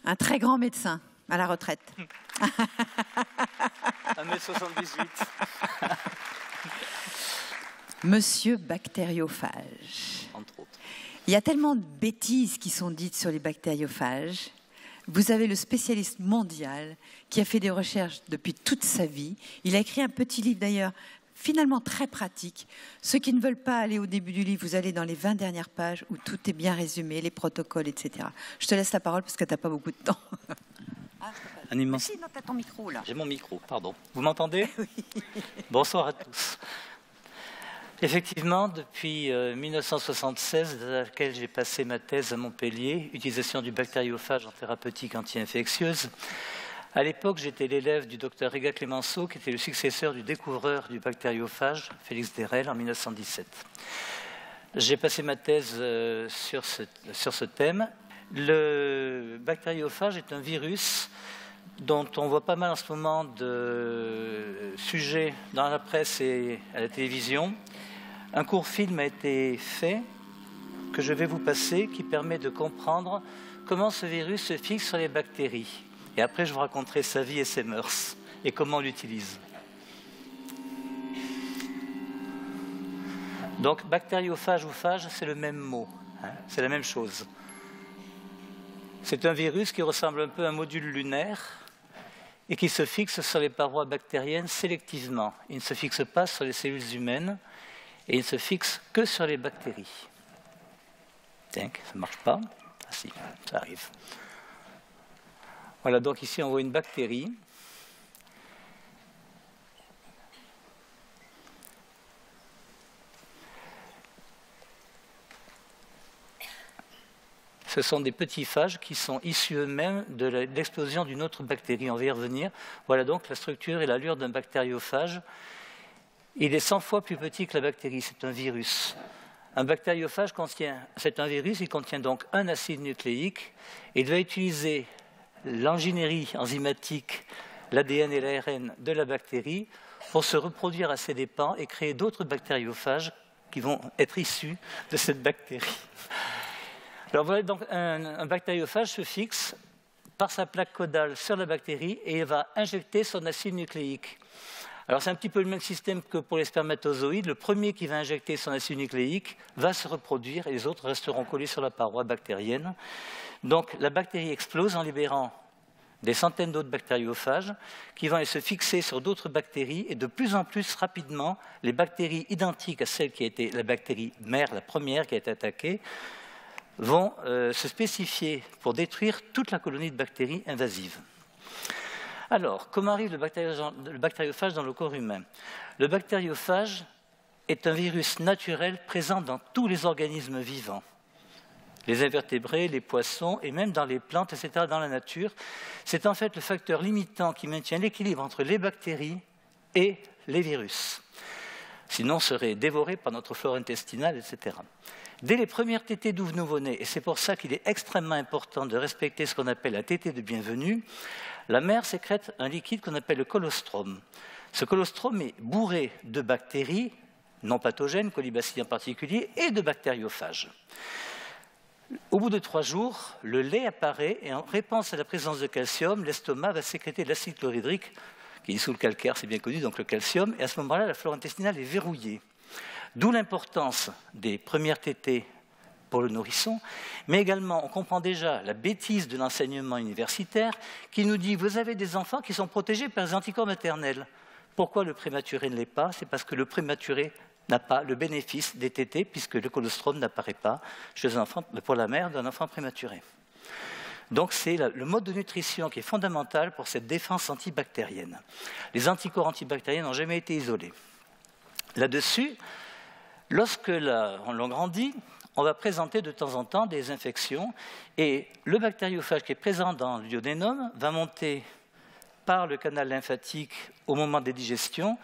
Un très grand médecin à la retraite. 1m78. Monsieur bactériophage. Entre autres. Il y a tellement de bêtises qui sont dites sur les bactériophages. Vous avez le spécialiste mondial qui a fait des recherches depuis toute sa vie. Il a écrit un petit livre d'ailleurs, finalement très pratique. Ceux qui ne veulent pas aller au début du livre, vous allez dans les 20 dernières pages où tout est bien résumé, les protocoles, etc. Je te laisse la parole parce que tu n'as pas beaucoup de temps. Un immense... Si, non, tu as ton micro là. J'ai mon micro, pardon. Vous m'entendez? Oui. Bonsoir à tous. Effectivement, depuis 1976, dans laquelle j'ai passé ma thèse à Montpellier, utilisation du bactériophage en thérapeutique anti-infectieuse. À l'époque, j'étais l'élève du docteur Riga Clemenceau, qui était le successeur du découvreur du bactériophage, Félix Derel, en 1917. J'ai passé ma thèse sur ce thème. Le bactériophage est un virus dont on voit pas mal en ce moment de sujets dans la presse et à la télévision. Un court film a été fait, que je vais vous passer, qui permet de comprendre comment ce virus se fixe sur les bactéries. Et après, je vous raconterai sa vie et ses mœurs, et comment on l'utilise. Donc, bactériophage ou phage, c'est le même mot, hein, c'est la même chose. C'est un virus qui ressemble un peu à un module lunaire et qui se fixe sur les parois bactériennes sélectivement. Il ne se fixe pas sur les cellules humaines et il ne se fixe que sur les bactéries. Tiens, ça ne marche pas. Ah si, ça arrive. Voilà, donc ici on voit une bactérie. Ce sont des petits phages qui sont issus eux-mêmes de l'explosion d'une autre bactérie. On va y revenir. Voilà donc la structure et l'allure d'un bactériophage. Il est 100 fois plus petit que la bactérie, c'est un virus. Un bactériophage c'est un virus, il contient donc un acide nucléique. Il va utiliser l'ingénierie enzymatique, l'ADN et l'ARN de la bactérie pour se reproduire à ses dépens et créer d'autres bactériophages qui vont être issus de cette bactérie. Alors voilà, donc un bactériophage se fixe par sa plaque caudale sur la bactérie et il va injecter son acide nucléique. Alors c'est un petit peu le même système que pour les spermatozoïdes. Le premier qui va injecter son acide nucléique va se reproduire et les autres resteront collés sur la paroi bactérienne. Donc la bactérie explose en libérant des centaines d'autres bactériophages qui vont aller se fixer sur d'autres bactéries et de plus en plus rapidement, les bactéries identiques à celle qui a été la bactérie mère, la première qui a été attaquée, vont se spécifier pour détruire toute la colonie de bactéries invasives. Alors, comment arrive le bactériophage dans le corps humain? Le bactériophage est un virus naturel présent dans tous les organismes vivants. Les invertébrés, les poissons et même dans les plantes, etc., dans la nature. C'est en fait le facteur limitant qui maintient l'équilibre entre les bactéries et les virus. Sinon, on serait dévoré par notre flore intestinale, etc. Dès les premières tétées du nouveau-né, et c'est pour ça qu'il est extrêmement important de respecter ce qu'on appelle la tétée de bienvenue, la mère sécrète un liquide qu'on appelle le colostrum. Ce colostrum est bourré de bactéries non pathogènes, colibacilles en particulier, et de bactériophages. Au bout de 3 jours, le lait apparaît et en réponse à la présence de calcium, l'estomac va sécréter de l'acide chlorhydrique, qui est sous le calcaire, c'est bien connu, donc le calcium, et à ce moment-là, la flore intestinale est verrouillée. D'où l'importance des premières tétées pour le nourrisson, mais également, on comprend déjà la bêtise de l'enseignement universitaire qui nous dit « vous avez des enfants qui sont protégés par les anticorps maternels ». Pourquoi le prématuré ne l'est pas? C'est parce que le prématuré n'a pas le bénéfice des tétées, puisque le colostrum n'apparaît pas chez un enfant, pour la mère d'un enfant prématuré. Donc c'est le mode de nutrition qui est fondamental pour cette défense antibactérienne. Les anticorps antibactériens n'ont jamais été isolés. Là-dessus, lorsque l'on grandit, on va présenter de temps en temps des infections et le bactériophage qui est présent dans le duodénum va monter par le canal lymphatique au moment des digestions.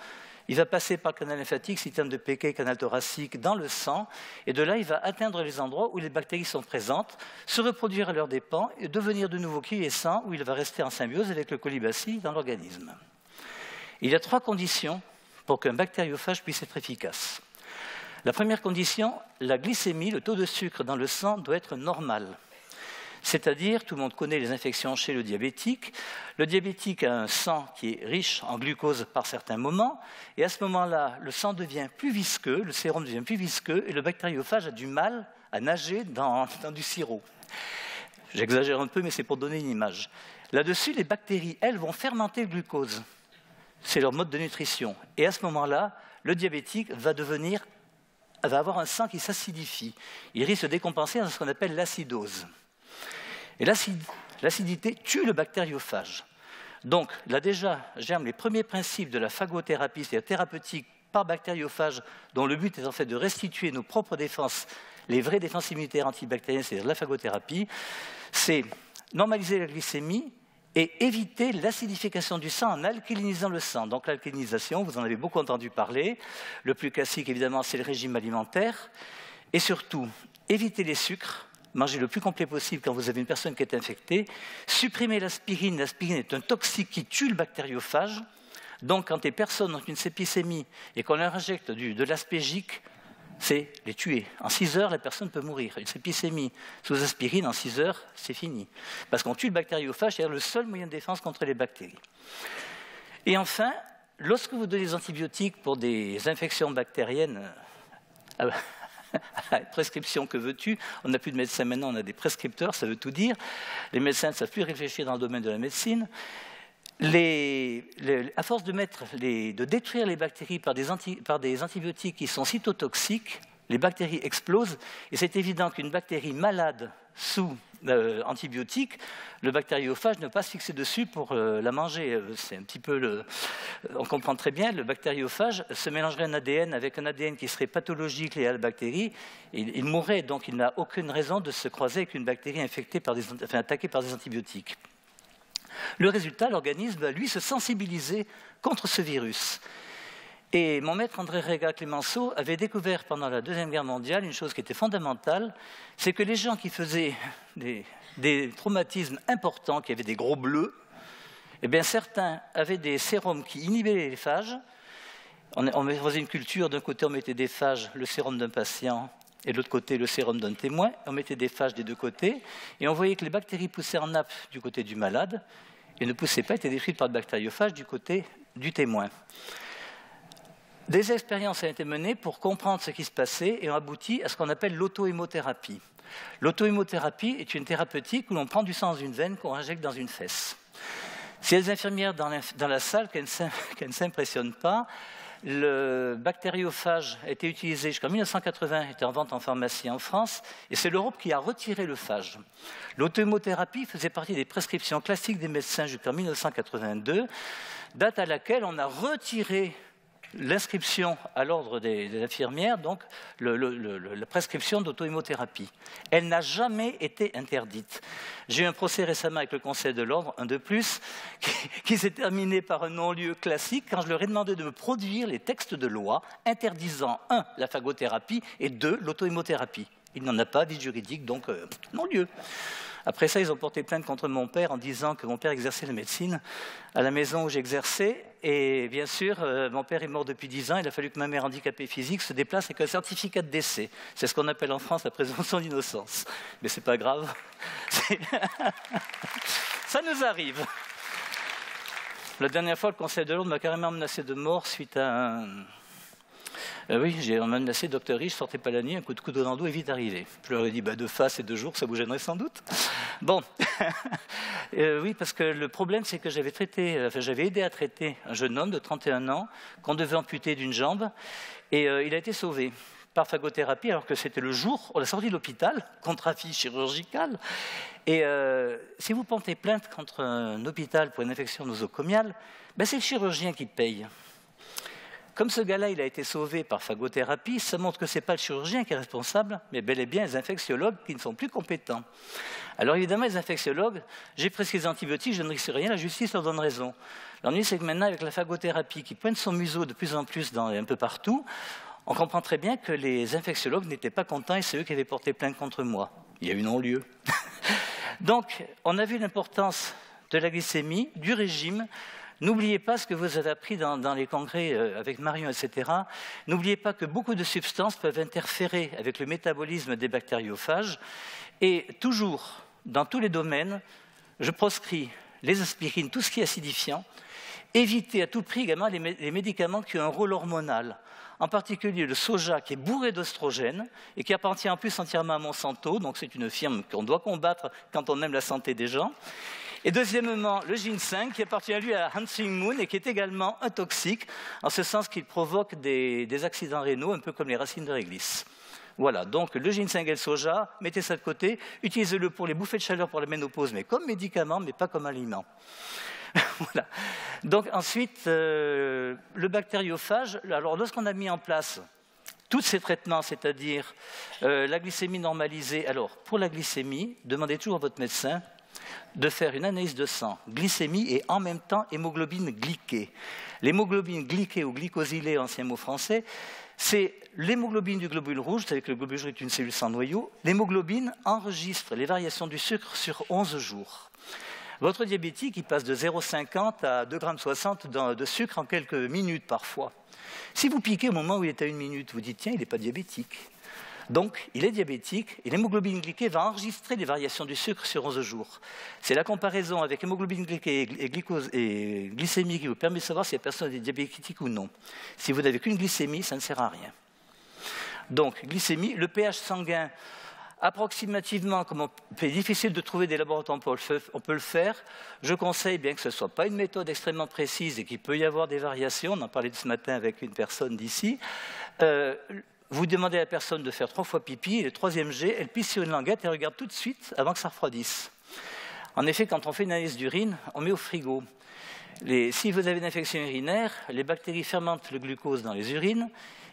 Il va passer par le canal lymphatique, système de Pecquet, canal thoracique, dans le sang, et de là, il va atteindre les endroits où les bactéries sont présentes, se reproduire à leurs dépens et devenir de nouveau quiescent, où il va rester en symbiose avec le colibacille dans l'organisme. Il y a 3 conditions pour qu'un bactériophage puisse être efficace. La première condition, la glycémie, le taux de sucre dans le sang, doit être normal. C'est-à-dire, tout le monde connaît les infections chez le diabétique. Le diabétique a un sang qui est riche en glucose par certains moments, et à ce moment-là, le sang devient plus visqueux, le sérum devient plus visqueux, et le bactériophage a du mal à nager dans du sirop. J'exagère un peu, mais c'est pour donner une image. Là-dessus, les bactéries, elles, vont fermenter le glucose. C'est leur mode de nutrition. Et à ce moment-là, le diabétique va avoir un sang qui s'acidifie. Il risque de décompenser dans ce qu'on appelle l'acidose. Et l'acidité tue le bactériophage. Donc, là déjà, germent les premiers principes de la phagothérapie, c'est-à-dire thérapeutique par bactériophage, dont le but est en fait de restituer nos propres défenses, les vraies défenses immunitaires antibactériennes, c'est-à-dire la phagothérapie. C'est normaliser la glycémie et éviter l'acidification du sang en alcalinisant le sang. Donc l'alcalinisation, vous en avez beaucoup entendu parler. Le plus classique, évidemment, c'est le régime alimentaire. Et surtout, éviter les sucres. Manger le plus complet possible quand vous avez une personne qui est infectée. Supprimer l'aspirine. L'aspirine est un toxique qui tue le bactériophage. Donc, quand les personnes ont une septicémie et qu'on leur injecte de l'aspégique, c'est les tuer. En 6 heures, la personne peut mourir. Une septicémie sous aspirine, en 6 heures, c'est fini. Parce qu'on tue le bactériophage, c'est le seul moyen de défense contre les bactéries. Et enfin, lorsque vous donnez des antibiotiques pour des infections bactériennes, prescription, que veux-tu? On n'a plus de médecins maintenant, on a des prescripteurs, ça veut tout dire. Les médecins ne savent plus réfléchir dans le domaine de la médecine. À force de détruire les bactéries par des antibiotiques qui sont cytotoxiques, les bactéries explosent. Et c'est évident qu'une bactérie malade sous antibiotiques, le bactériophage ne peut pas se fixer dessus pour la manger. C'est un petit peu on comprend très bien, le bactériophage se mélangerait un ADN avec un ADN qui serait pathologique lié à la bactérie, et il mourrait. Donc il n'a aucune raison de se croiser avec une bactérie attaquée par des antibiotiques. Le résultat, l'organisme va, lui, se sensibiliser contre ce virus. Et mon maître André Rega-Clemenceau avait découvert pendant la Deuxième Guerre mondiale une chose qui était fondamentale, c'est que les gens qui faisaient des traumatismes importants, qui avaient des gros bleus, eh bien certains avaient des sérums qui inhibaient les phages. On faisait une culture, d'un côté on mettait des phages, le sérum d'un patient, et de l'autre côté le sérum d'un témoin. On mettait des phages des deux côtés, et on voyait que les bactéries poussaient en nappe du côté du malade, et ne poussaient pas, étaient détruites par le bactériophage du côté du témoin. Des expériences ont été menées pour comprendre ce qui se passait et ont abouti à ce qu'on appelle l'auto-hémothérapie. L'auto-hémothérapie est une thérapeutique où l'on prend du sang dans une veine qu'on injecte dans une fesse. Si les infirmières dans la salle, qu'elles ne s'impressionnent pas, le bactériophage a été utilisé jusqu'en 1980, était en vente en pharmacie en France, et c'est l'Europe qui a retiré le phage. L'auto-hémothérapie faisait partie des prescriptions classiques des médecins jusqu'en 1982, date à laquelle on a retiré l'inscription à l'ordre des infirmières, donc la prescription d'auto-hémothérapie. Elle n'a jamais été interdite. J'ai eu un procès récemment avec le Conseil de l'Ordre, un de plus, qui s'est terminé par un non-lieu classique quand je leur ai demandé de me produire les textes de loi interdisant 1. La phagothérapie et 2. L'auto-hémothérapie. Il n'en a pas, dit juridique, donc non-lieu. Après ça, ils ont porté plainte contre mon père en disant que mon père exerçait la médecine à la maison où j'exerçais. Et bien sûr, mon père est mort depuis 10 ans. Il a fallu que ma mère handicapée physique se déplace avec un certificat de décès. C'est ce qu'on appelle en France la présomption d'innocence. Mais c'est pas grave. Ça nous arrive. La dernière fois, le Conseil de l'Ordre m'a carrément menacé de mort suite à un... oui, on m'a menacé, docteur Rich, sortez pas la nuit, un coup de couteau dans le dos est vite arrivé. Je leur ai dit, de face et 2 jours, ça vous gênerait sans doute. Bon, oui, parce que le problème, c'est que j'avais aidé à traiter un jeune homme de 31 ans qu'on devait amputer d'une jambe, et il a été sauvé par phagothérapie, alors que c'était le jour, on l'a sorti de l'hôpital, contre avis chirurgical. Et si vous portez plainte contre un hôpital pour une infection nosocomiale, c'est le chirurgien qui paye. Comme ce gars-là, il a été sauvé par phagothérapie, ça montre que ce n'est pas le chirurgien qui est responsable, mais bel et bien les infectiologues qui ne sont plus compétents. Alors évidemment, les infectiologues, j'ai prescrit des antibiotiques, je ne risque rien, la justice leur donne raison. L'ennui, c'est que maintenant, avec la phagothérapie qui pointe son museau de plus en plus un peu partout, on comprend très bien que les infectiologues n'étaient pas contents et c'est eux qui avaient porté plainte contre moi. Il y a eu non-lieu. Donc, on a vu l'importance de la glycémie, du régime. N'oubliez pas ce que vous avez appris dans les congrès avec Marion, etc. N'oubliez pas que beaucoup de substances peuvent interférer avec le métabolisme des bactériophages. Et toujours, dans tous les domaines, je proscris les aspirines, tout ce qui est acidifiant. Évitez à tout prix également les médicaments qui ont un rôle hormonal, en particulier le soja qui est bourré d'oestrogènes et qui appartient en plus entièrement à Monsanto, donc c'est une firme qu'on doit combattre quand on aime la santé des gens. Et deuxièmement, le ginseng qui appartient à lui à Hansing Moon et qui est également un toxique, en ce sens qu'il provoque des accidents rénaux, un peu comme les racines de réglisse. Voilà, donc le ginseng et le soja, mettez ça de côté, utilisez-le pour les bouffées de chaleur pour la ménopause, mais comme médicament, mais pas comme aliment. Voilà. Donc ensuite, le bactériophage, alors lorsqu'on a mis en place tous ces traitements, c'est-à-dire la glycémie normalisée, alors pour la glycémie, demandez toujours à votre médecin de faire une analyse de sang, glycémie et en même temps hémoglobine glyquée. L'hémoglobine glyquée ou glycosylée, ancien mot français, c'est l'hémoglobine du globule rouge, c'est-à-dire que le globule rouge est une cellule sans noyau. L'hémoglobine enregistre les variations du sucre sur 11 jours. Votre diabétique, il passe de 0,50 à 2,60 g de sucre en quelques minutes parfois. Si vous piquez au moment où il est à 1 minute, vous dites, tiens, il n'est pas diabétique. Donc, il est diabétique et l'hémoglobine glyquée va enregistrer les variations du sucre sur 11 jours. C'est la comparaison avec hémoglobine glyquée et glycémie qui vous permet de savoir si la personne est diabétique ou non. Si vous n'avez qu'une glycémie, ça ne sert à rien. Donc, glycémie, le pH sanguin, approximativement, comme c'est difficile de trouver des laboratoires, on peut le faire. Je conseille, bien que ce ne soit pas une méthode extrêmement précise et qu'il peut y avoir des variations, on en parlait ce matin avec une personne d'ici, vous demandez à la personne de faire 3 fois pipi, et le 3e jet, elle pisse sur une languette et regarde tout de suite avant que ça refroidisse. En effet, quand on fait une analyse d'urine, on met au frigo. Si vous avez une infection urinaire, les bactéries fermentent le glucose dans les urines,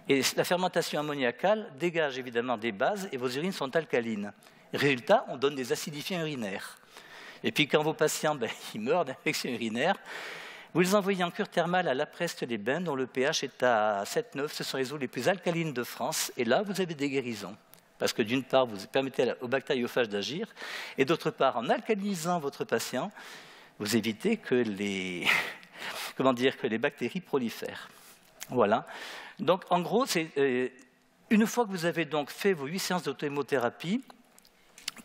et la fermentation ammoniacale dégage évidemment des bases, et vos urines sont alcalines. Résultat, on donne des acidifiants urinaires. Et puis quand vos patients ils meurent d'infection urinaire, vous les envoyez en cure thermale à La Preste-les-Bains, dont le pH est à 7,9. Ce sont les eaux les plus alcalines de France. Et là, vous avez des guérisons. Parce que d'une part, vous permettez aux bactériophages d'agir. Et d'autre part, en alcalinisant votre patient, vous évitez que les, que les bactéries prolifèrent. Voilà. Donc, en gros, une fois que vous avez donc fait vos 8 séances d'auto-hémothérapie,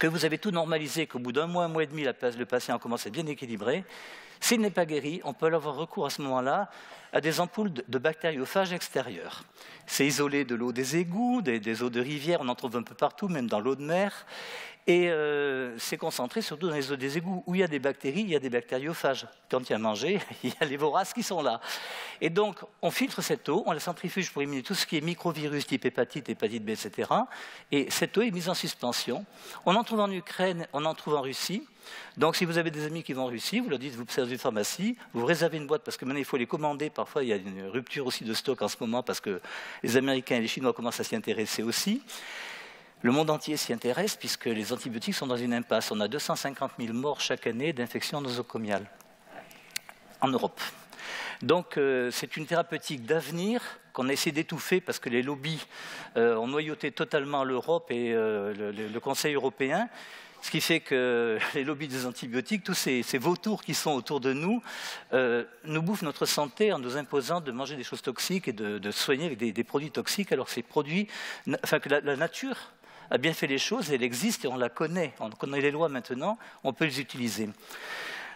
que vous avez tout normalisé, qu'au bout d'un mois et demi, le patient commence à être bien équilibré, s'il n'est pas guéri, on peut avoir recours à ce moment-là à des ampoules de bactériophages extérieurs. C'est isolé de l'eau des égouts, des eaux de rivière, on en trouve un peu partout, même dans l'eau de mer. Et c'est concentré surtout dans les eaux des égouts où il y a des bactéries, il y a des bactériophages. Quand il y a à manger, il y a les voraces qui sont là. Et donc, on filtre cette eau, on la centrifuge pour éliminer tout ce qui est microvirus type hépatite B, etc. Et cette eau est mise en suspension. On en trouve en Ukraine, on en trouve en Russie. Donc, si vous avez des amis qui vont en Russie, vous leur dites, vous passez dans une pharmacie, vous réservez une boîte parce que maintenant il faut les commander. Parfois, il y a une rupture aussi de stock en ce moment parce que les Américains et les Chinois commencent à s'y intéresser aussi. Le monde entier s'y intéresse puisque les antibiotiques sont dans une impasse. On a 250 000 morts chaque année d'infections nosocomiales en Europe. Donc, c'est une thérapeutique d'avenir qu'on a essayé d'étouffer parce que les lobbies ont noyauté totalement l'Europe et le Conseil européen. Ce qui fait que les lobbies des antibiotiques, tous ces vautours qui sont autour de nous, nous bouffent notre santé en nous imposant de manger des choses toxiques et de soigner avec des produits toxiques, alors que ces produits, que la nature a bien fait les choses, elle existe et on la connaît. On connaît les lois maintenant, on peut les utiliser.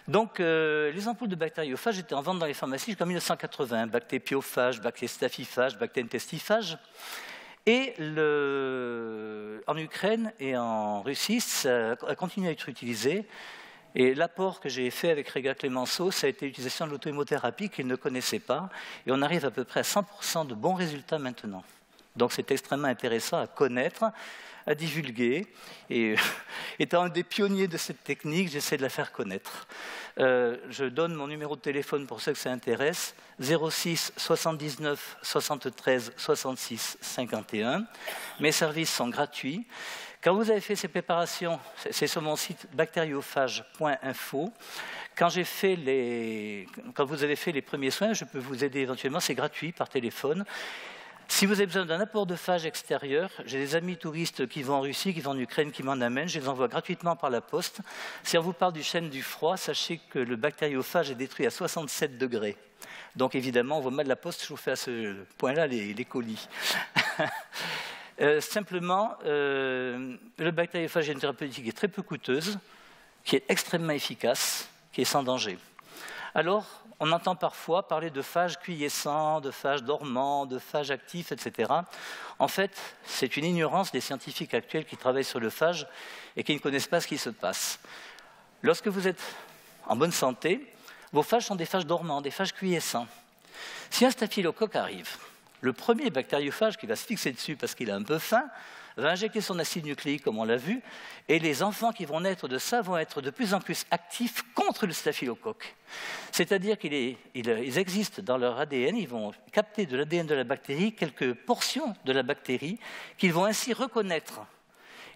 Donc, les ampoules de bactériophages étaient en vente dans les pharmacies jusqu'en 1980. Bactépiophage, bactésstaphyphage, bactéintestifage. Et en Ukraine et en Russie, ça a continué à être utilisé. Et l'apport que j'ai fait avec Réga Clémenceau, ça a été l'utilisation de l'auto-hémothérapie qu'ils ne connaissaient pas. Et on arrive à peu près à 100% de bons résultats maintenant. Donc c'est extrêmement intéressant à connaître, à divulguer. Et étant un des pionniers de cette technique, j'essaie de la faire connaître. Je donne mon numéro de téléphone pour ceux que ça intéresse, 06 79 73 66 51. Mes services sont gratuits. Quand vous avez fait ces préparations, c'est sur mon site bactériophage.info. Quand vous avez fait les premiers soins, je peux vous aider éventuellement, c'est gratuit par téléphone. Si vous avez besoin d'un apport de phage extérieur, j'ai des amis touristes qui vont en Russie, qui vont en Ukraine, qui m'en amènent, je les envoie gratuitement par la poste. Si on vous parle du chêne du froid, sachez que le bactériophage est détruit à 67 degrés. Donc évidemment, on voit mal la poste, je vous fais à ce point-là les colis. Simplement, le bactériophage est une thérapeutique qui est très peu coûteuse. qui est extrêmement efficace, qui est sans danger. Alors, on entend parfois parler de phages quiescents, de phages dormants, de phages actifs, etc. En fait, c'est une ignorance des scientifiques actuels qui travaillent sur le phage et qui ne connaissent pas ce qui se passe. Lorsque vous êtes en bonne santé, vos phages sont des phages dormants, des phages quiescents. Si un staphylocoque arrive, le premier bactériophage qui va se fixer dessus parce qu'il a un peu faim, va injecter son acide nucléique, comme on l'a vu, et les enfants qui vont naître de ça vont être de plus en plus actifs contre le staphylocoque. C'est-à-dire qu'ils existent dans leur ADN, ils vont capter de l'ADN de la bactérie quelques portions de la bactérie qu'ils vont ainsi reconnaître.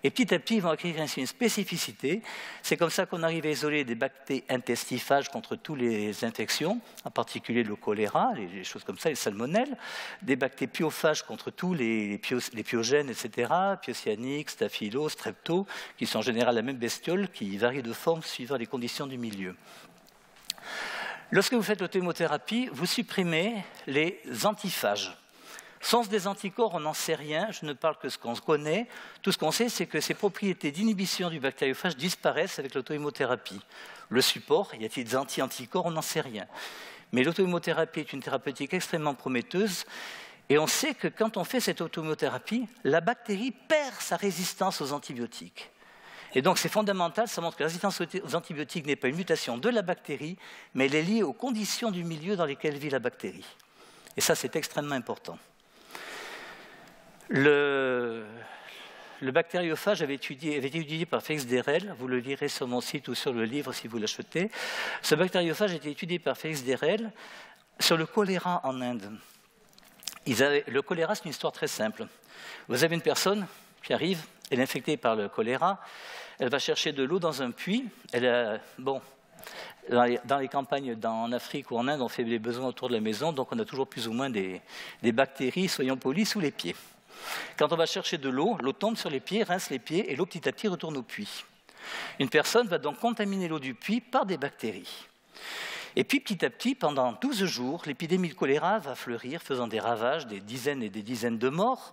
Et petit à petit, ils vont acquérir ainsi une spécificité. C'est comme ça qu'on arrive à isoler des bactéries intestifhages contre toutes les infections, en particulier le choléra, les choses comme ça, les salmonelles, des bactéries pyophages contre tous les pyogènes, etc., pyocyanniques, staphylo, strepto, qui sont en général la même bestiole, qui varient de forme suivant les conditions du milieu. Lorsque vous faites l'auto-hémothérapie, vous supprimez les antiphages. Sont-ce des anticorps? On n'en sait rien, je ne parle que ce qu'on connaît. Tout ce qu'on sait, c'est que ces propriétés d'inhibition du bactériophage disparaissent avec l'auto-hémothérapie. Le support, y a-t-il des anti-anticorps? On n'en sait rien. Mais l'auto-hémothérapie est une thérapeutique extrêmement prometteuse, et on sait que quand on fait cette auto-hémothérapie, la bactérie perd sa résistance aux antibiotiques. Et donc c'est fondamental, ça montre que la résistance aux antibiotiques n'est pas une mutation de la bactérie, mais elle est liée aux conditions du milieu dans lesquelles vit la bactérie. Et ça, c'est extrêmement important. Le bactériophage avait été étudié par Félix Derel, vous le lirez sur mon site ou sur le livre si vous l'achetez. Ce bactériophage a été étudié par Félix Derel sur le choléra en Inde. Le choléra, c'est une histoire très simple. Vous avez une personne qui arrive, elle est infectée par le choléra, elle va chercher de l'eau dans un puits, dans les campagnes en Afrique ou en Inde, on fait les besoins autour de la maison, donc on a toujours plus ou moins des bactéries, soyons polis, sous les pieds. Quand on va chercher de l'eau, l'eau tombe sur les pieds, rince les pieds, et l'eau petit à petit retourne au puits. Une personne va donc contaminer l'eau du puits par des bactéries. Et puis petit à petit, pendant 12 jours, l'épidémie de choléra va fleurir, faisant des ravages, des dizaines et des dizaines de morts.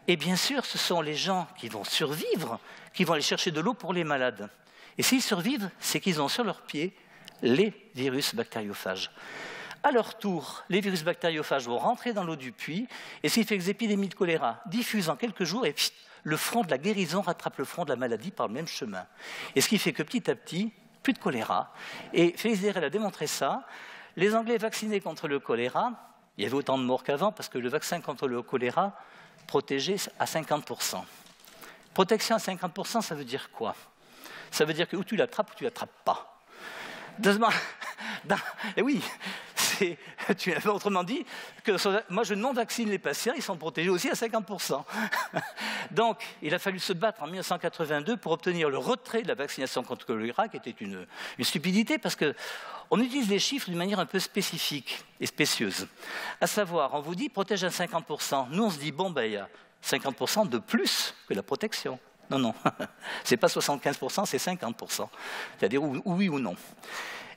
Et bien sûr, ce sont les gens qui vont survivre, qui vont aller chercher de l'eau pour les malades. Et s'ils survivent, c'est qu'ils ont sur leurs pieds les virus bactériophages. À leur tour, les virus bactériophages vont rentrer dans l'eau du puits, et ce qui fait que les épidémies de choléra diffusent en quelques jours, et le front de la guérison rattrape le front de la maladie par le même chemin. Et ce qui fait que petit à petit, plus de choléra. Et Félix Derel a démontré ça. Les Anglais vaccinaient contre le choléra, il y avait autant de morts qu'avant, parce que le vaccin contre le choléra protégeait à 50%. Protection à 50%, ça veut dire quoi? Ça veut dire que ou tu l'attrapes ou tu ne l'attrapes pas. Et oui, autrement dit, moi je non-vaccine les patients, ils sont protégés aussi à 50%. Donc, il a fallu se battre en 1982 pour obtenir le retrait de la vaccination contre le choléra, qui était une stupidité, parce qu'on utilise les chiffres d'une manière un peu spécifique et spécieuse. À savoir, on vous dit protège à 50%. Nous, on se dit, il y a 50% de plus que la protection. Non, ce n'est pas 75%, c'est 50%. C'est-à-dire oui ou non.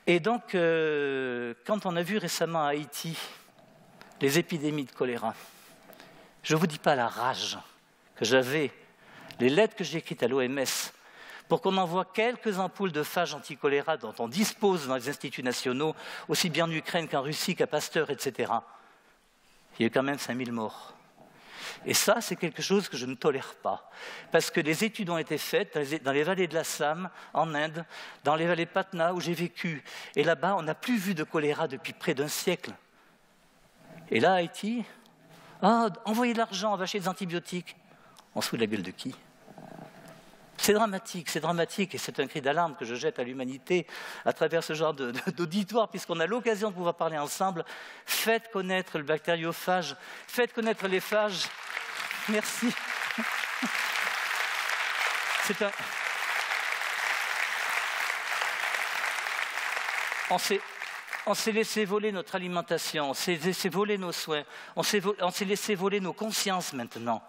Et donc, quand on a vu récemment à Haïti les épidémies de choléra, je ne vous dis pas la rage que j'avais, les lettres que j'ai écrites à l'OMS pour qu'on envoie quelques ampoules de phages anti-choléra dont on dispose dans les instituts nationaux, aussi bien en Ukraine qu'en Russie, qu'à Pasteur, etc. Il y a eu quand même 5000 morts. Et ça, c'est quelque chose que je ne tolère pas. Parce que les études ont été faites dans les vallées de l'Assam, en Inde, dans les vallées de Patna, où j'ai vécu. Et là-bas, on n'a plus vu de choléra depuis près d'un siècle. Et là, à Haïti, envoyez de l'argent, on va acheter des antibiotiques. On se fout de la gueule de qui? C'est dramatique, et c'est un cri d'alarme que je jette à l'humanité à travers ce genre d'auditoire, puisqu'on a l'occasion de pouvoir parler ensemble. Faites connaître le bactériophage, faites connaître les phages. Merci. On s'est laissé voler notre alimentation, on s'est laissé voler nos soins, on s'est laissé voler nos consciences maintenant.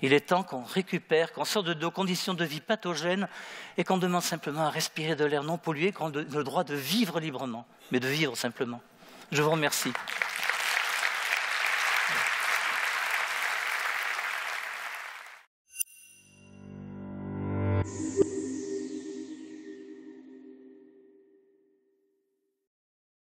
Il est temps qu'on récupère, qu'on sorte de nos conditions de vie pathogènes et qu'on demande simplement à respirer de l'air non pollué, qu'on a le droit de vivre librement, mais de vivre simplement. Je vous remercie.